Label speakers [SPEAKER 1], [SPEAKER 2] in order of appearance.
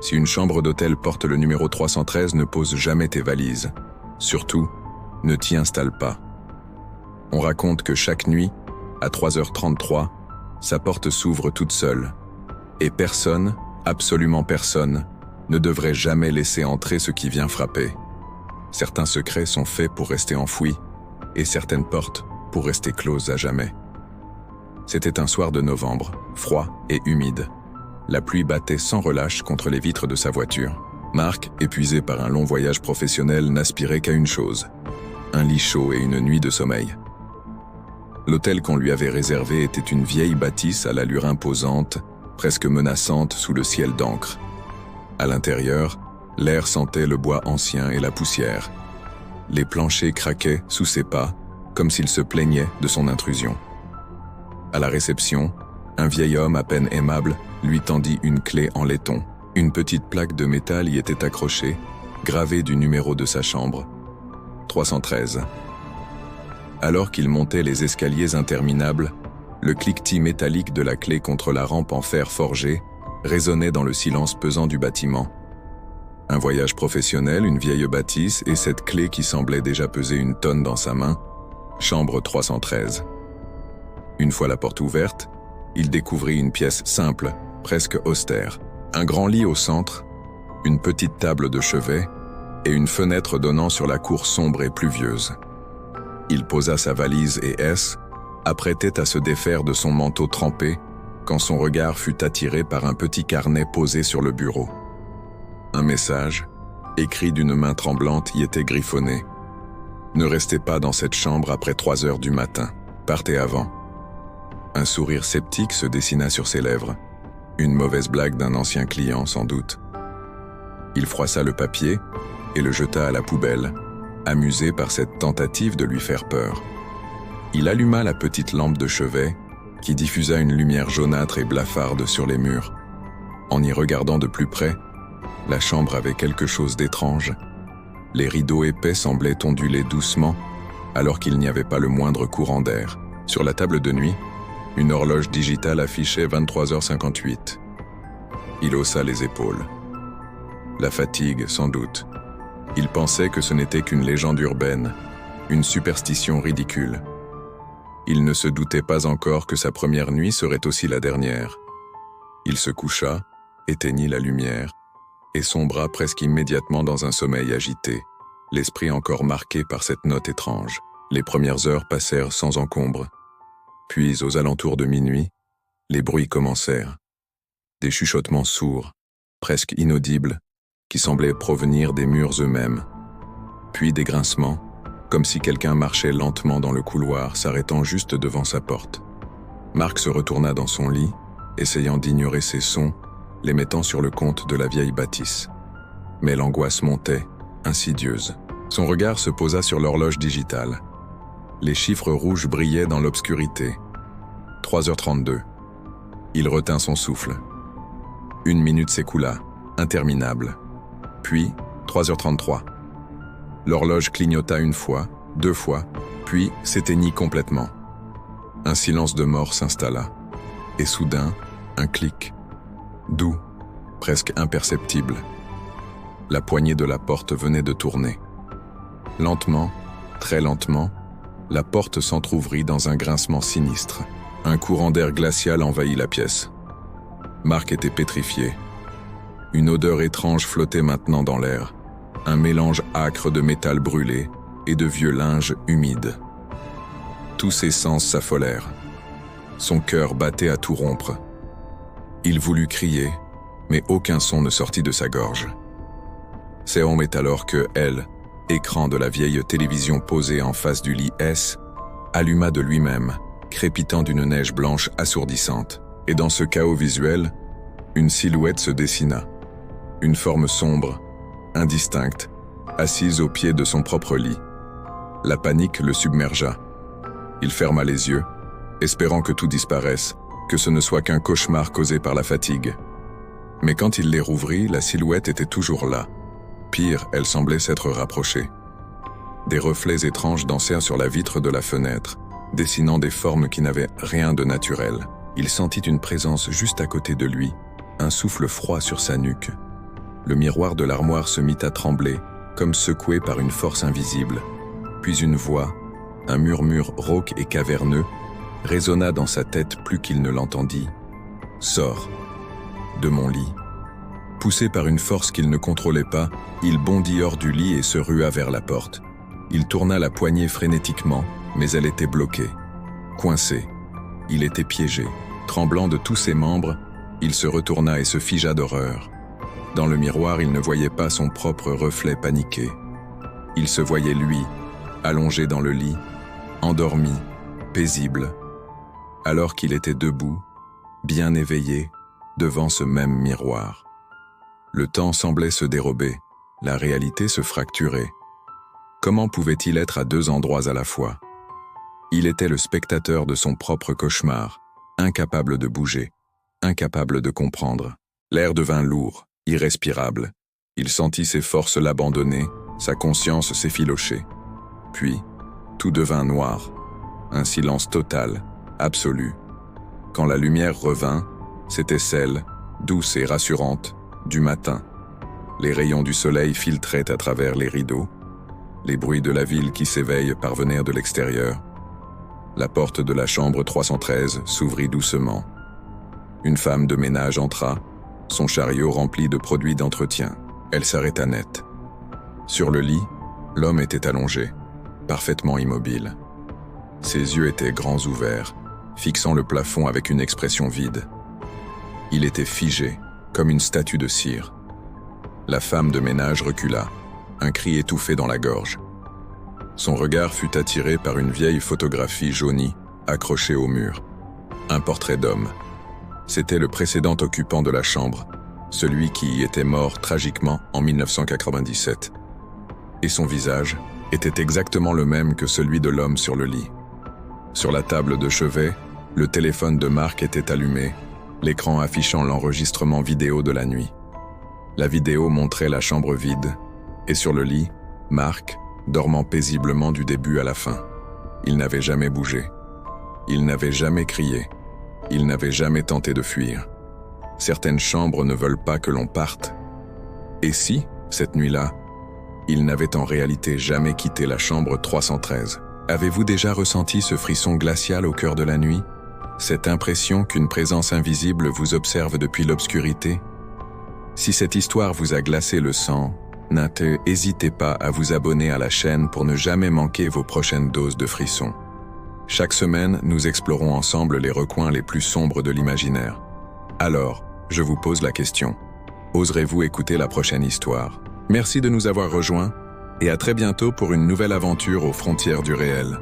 [SPEAKER 1] Si une chambre d'hôtel porte le numéro 313, ne pose jamais tes valises. Surtout, ne t'y installe pas. On raconte que chaque nuit, à 3h33, sa porte s'ouvre toute seule. Et personne, absolument personne, ne devrait jamais laisser entrer ce qui vient frapper. Certains secrets sont faits pour rester enfouis, et certaines portes pour rester closes à jamais. C'était un soir de novembre, froid et humide. La pluie battait sans relâche contre les vitres de sa voiture. Marc, épuisé par un long voyage professionnel, n'aspirait qu'à une chose: un lit chaud et une nuit de sommeil. L'hôtel qu'on lui avait réservé était une vieille bâtisse à l'allure imposante, presque menaçante sous le ciel d'encre. À l'intérieur, l'air sentait le bois ancien et la poussière. Les planchers craquaient sous ses pas, comme s'il se plaignait de son intrusion. À la réception, un vieil homme à peine aimable lui tendit une clé en laiton. Une petite plaque de métal y était accrochée, gravée du numéro de sa chambre, 313. Alors qu'il montait les escaliers interminables, le cliquetis métallique de la clé contre la rampe en fer forgé résonnait dans le silence pesant du bâtiment. Un voyage professionnel, une vieille bâtisse et cette clé qui semblait déjà peser une tonne dans sa main, chambre 313. Une fois la porte ouverte, il découvrit une pièce simple, presque austère. Un grand lit au centre, une petite table de chevet et une fenêtre donnant sur la cour sombre et pluvieuse. Il posa sa valise et apprêtait à se défaire de son manteau trempé quand son regard fut attiré par un petit carnet posé sur le bureau. Un message, écrit d'une main tremblante, y était griffonné. « Ne restez pas dans cette chambre après 3 heures du matin. Partez avant. » Un sourire sceptique se dessina sur ses lèvres. Une mauvaise blague d'un ancien client, sans doute. Il froissa le papier et le jeta à la poubelle, amusé par cette tentative de lui faire peur. Il alluma la petite lampe de chevet qui diffusa une lumière jaunâtre et blafarde sur les murs. En y regardant de plus près, la chambre avait quelque chose d'étrange. Les rideaux épais semblaient onduler doucement, alors qu'il n'y avait pas le moindre courant d'air. Sur la table de nuit, une horloge digitale affichait 23h58. Il haussa les épaules. La fatigue, sans doute. Il pensait que ce n'était qu'une légende urbaine, une superstition ridicule. Il ne se doutait pas encore que sa première nuit serait aussi la dernière. Il se coucha, éteignit la lumière, et sombra presque immédiatement dans un sommeil agité, l'esprit encore marqué par cette note étrange. Les premières heures passèrent sans encombre. Puis, aux alentours de minuit, les bruits commencèrent. Des chuchotements sourds, presque inaudibles, qui semblaient provenir des murs eux-mêmes. Puis des grincements, comme si quelqu'un marchait lentement dans le couloir, s'arrêtant juste devant sa porte. Marc se retourna dans son lit, essayant d'ignorer ces sons, les mettant sur le compte de la vieille bâtisse. Mais l'angoisse montait, insidieuse. Son regard se posa sur l'horloge digitale. Les chiffres rouges brillaient dans l'obscurité. 3h32. Il retint son souffle. 1 minute s'écoula, interminable. Puis, 3h33. L'horloge clignota 1 fois, 2 fois, puis s'éteignit complètement. Un silence de mort s'installa. Et soudain, un clic. Doux, presque imperceptible. La poignée de la porte venait de tourner. Lentement, très lentement, la porte s'entr'ouvrit dans un grincement sinistre. Un courant d'air glacial envahit la pièce. Marc était pétrifié. Une odeur étrange flottait maintenant dans l'air, un mélange âcre de métal brûlé et de vieux linge humide. Tous ses sens s'affolèrent. Son cœur battait à tout rompre. Il voulut crier, mais aucun son ne sortit de sa gorge. C'est alors que elle, écran de la vieille télévision posée en face du lit alluma de lui-même, crépitant d'une neige blanche assourdissante. Et dans ce chaos visuel, une silhouette se dessina. Une forme sombre, indistincte, assise au pied de son propre lit. La panique le submergea. Il ferma les yeux, espérant que tout disparaisse, que ce ne soit qu'un cauchemar causé par la fatigue. Mais quand il les rouvrit, la silhouette était toujours là. Pire, elle semblait s'être rapprochée. Des reflets étranges dansèrent sur la vitre de la fenêtre, dessinant des formes qui n'avaient rien de naturel. Il sentit une présence juste à côté de lui, un souffle froid sur sa nuque. Le miroir de l'armoire se mit à trembler, comme secoué par une force invisible. Puis une voix, un murmure rauque et caverneux, résonna dans sa tête plus qu'il ne l'entendit. « Sors !» de mon lit. Poussé par une force qu'il ne contrôlait pas, il bondit hors du lit et se rua vers la porte. Il tourna la poignée frénétiquement, mais elle était bloquée. Coincé. Il était piégé. Tremblant de tous ses membres, il se retourna et se figea d'horreur. Dans le miroir, il ne voyait pas son propre reflet paniqué. Il se voyait lui, allongé dans le lit, endormi, paisible, alors qu'il était debout, bien éveillé, devant ce même miroir. Le temps semblait se dérober, la réalité se fracturait. Comment pouvait-il être à deux endroits à la fois? Il était le spectateur de son propre cauchemar, incapable de bouger, incapable de comprendre. L'air devint lourd, irrespirable. Il sentit ses forces l'abandonner, sa conscience s'effilocher. Puis, tout devint noir, un silence total, absolu. Quand la lumière revint, c'était celle, douce et rassurante, du matin. Les rayons du soleil filtraient à travers les rideaux. Les bruits de la ville qui s'éveille parvenaient de l'extérieur. La porte de la chambre 313 s'ouvrit doucement. Une femme de ménage entra, son chariot rempli de produits d'entretien. Elle s'arrêta net. Sur le lit, l'homme était allongé, parfaitement immobile. Ses yeux étaient grands ouverts, fixant le plafond avec une expression vide. Il était figé, comme une statue de cire. La femme de ménage recula, un cri étouffé dans la gorge. Son regard fut attiré par une vieille photographie jaunie, accrochée au mur. Un portrait d'homme. C'était le précédent occupant de la chambre, celui qui y était mort tragiquement en 1997. Et son visage était exactement le même que celui de l'homme sur le lit. Sur la table de chevet, le téléphone de Marc était allumé, l'écran affichant l'enregistrement vidéo de la nuit. La vidéo montrait la chambre vide, et sur le lit, Marc, dormant paisiblement du début à la fin. Il n'avait jamais bougé. Il n'avait jamais crié. Il n'avait jamais tenté de fuir. Certaines chambres ne veulent pas que l'on parte. Et si, cette nuit-là, il n'avait en réalité jamais quitté la chambre 313? Avez-vous déjà ressenti ce frisson glacial au cœur de la nuit? Cette impression qu'une présence invisible vous observe depuis l'obscurité? Si cette histoire vous a glacé le sang, n'hésitez pas à vous abonner à la chaîne pour ne jamais manquer vos prochaines doses de frissons. Chaque semaine, nous explorons ensemble les recoins les plus sombres de l'imaginaire. Alors, je vous pose la question. Oserez-vous écouter la prochaine histoire? Merci de nous avoir rejoints et à très bientôt pour une nouvelle aventure aux frontières du réel.